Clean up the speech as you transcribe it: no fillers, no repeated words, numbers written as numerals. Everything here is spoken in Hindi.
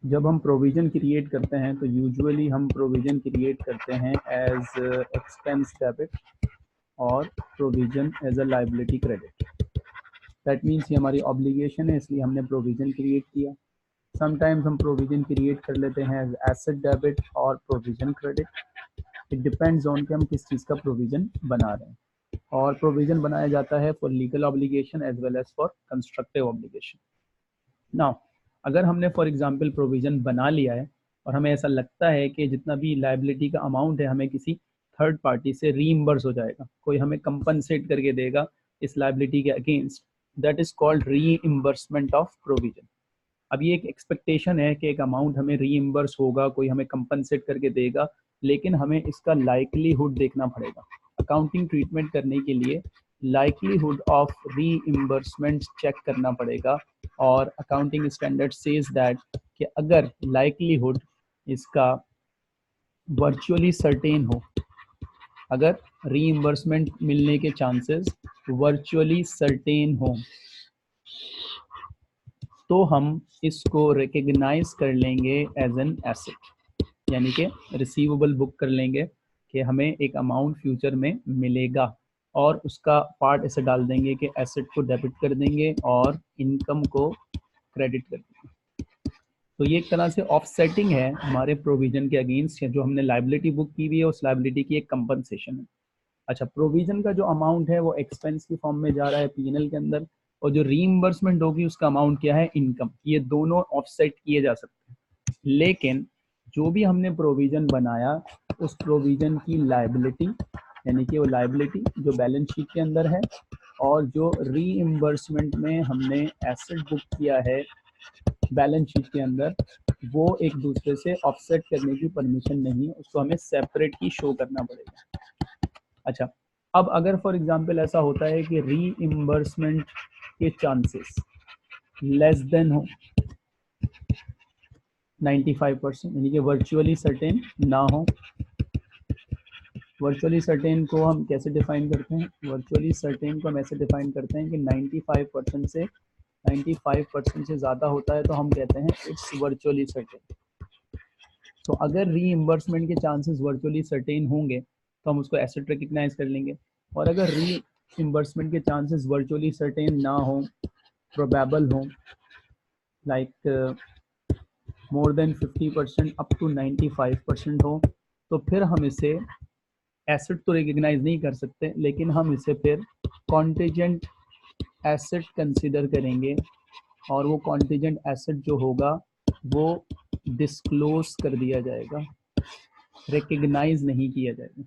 जब हम प्रोविजन क्रिएट करते हैं तो यूजुअली हम प्रोविजन क्रिएट करते हैं एज एक्सपेंस डेबिट और provision as a liability credit. That means ये हमारी ऑब्लिगेशन है, इसलिए हमने प्रोविजन क्रिएट किया। समटाइम्स हम प्रोविजन क्रिएट कर लेते हैं एज एसेट डेबिट और provision credit. It depends on कि हम किस चीज़ का प्रोविजन बना रहे हैं। और प्रोविजन बनाया जाता है for legal obligation as well as for constructive obligation. Now अगर हमने फॉर एग्जांपल प्रोविजन बना लिया है और हमें ऐसा लगता है कि जितना भी लायबिलिटी का अमाउंट है हमें किसी थर्ड पार्टी से रीइंबर्स हो जाएगा, कोई हमें कंपनसेट करके देगा इस लायबिलिटी के against, that is called reimbursement of provision. अब ये एक एक्सपेक्टेशन है कि एक अमाउंट हमें रीइंबर्स होगा, कोई हमें कंपनसेट करके देगा, लेकिन हमें इसका लाइकलीहुड देखना पड़ेगा। अकाउंटिंग ट्रीटमेंट करने के लिए लाइकलीहुड ऑफ रीइंबर्समेंट चेक करना पड़ेगा। और अकाउंटिंग स्टैंडर्ड सेज दैट कि अगर लाइकलीहुड इसका वर्चुअली सर्टेन हो, अगर रीइंबर्समेंट मिलने के चांसेस वर्चुअली सर्टेन हो, तो हम इसको रिकग्नाइज कर लेंगे एज एन एसेट, यानी कि रिसीवेबल बुक कर लेंगे कि हमें एक अमाउंट फ्यूचर में मिलेगा, और उसका पार्ट ऐसे डाल देंगे कि एसेट को डेबिट कर देंगे और इनकम को क्रेडिट कर देंगे। तो ये एक तरह से ऑफसेटिंग है हमारे प्रोविजन के अगेंस्ट, जो हमने लायबिलिटी बुक की हुई है उस लायबिलिटी की एक कंपनसेशन है। अच्छा, प्रोविजन का जो अमाउंट है वो एक्सपेंस की फॉर्म में जा रहा है पीएनएल के अंदर, और जो रीइंबर्समेंट होगी उसका अमाउंट क्या है, इनकम। ये दोनों ऑफसेट किए जा सकते हैं, लेकिन जो भी हमने प्रोविजन बनाया उस प्रोविजन की लायबिलिटी, यानी कि वो लायबिलिटी जो बैलेंस शीट के अंदर है, और जो रीइंबर्समेंट में हमने एसेट बुक किया है बैलेंस शीट के अंदर, वो एक दूसरे से ऑफसेट करने की परमिशन नहीं है, उसको हमें सेपरेट ही शो करना पड़ेगा। अच्छा, अब अगर फॉर एग्जांपल ऐसा होता है कि रीइंबर्समेंट के चांसेस लेस देन हो 95%, यानी कि वर्चुअली सर्टेन ना हो। वर्चुअली सर्टेन को हम कैसे डिफाइन करते हैं, वर्चुअली सर्टेन को हम ऐसे डिफाइन करते हैं कि 95% से ज़्यादा होता है तो हम कहते हैं इट्स वर्चुअली सर्टेन। तो अगर रीइंबर्समेंट के चांसेस वर्चुअली सर्टेन होंगे तो हम उसको एसेट रिकग्नाइज कर लेंगे, और अगर रीइंबर्समेंट के चांसेस वर्चुअली सर्टेन ना हो, प्रोबेबल हो, like more than 50% up to 95% हो, तो फिर हम इसे एसेट तो रिकग्नाइज नहीं कर सकते, लेकिन हम इसे फिर कॉन्टिजेंट एसेट कंसिडर करेंगे, और वो कॉन्टिजेंट एसेट जो होगा वो डिस्क्लोज कर दिया जाएगा, रिकग्नाइज नहीं किया जाएगा।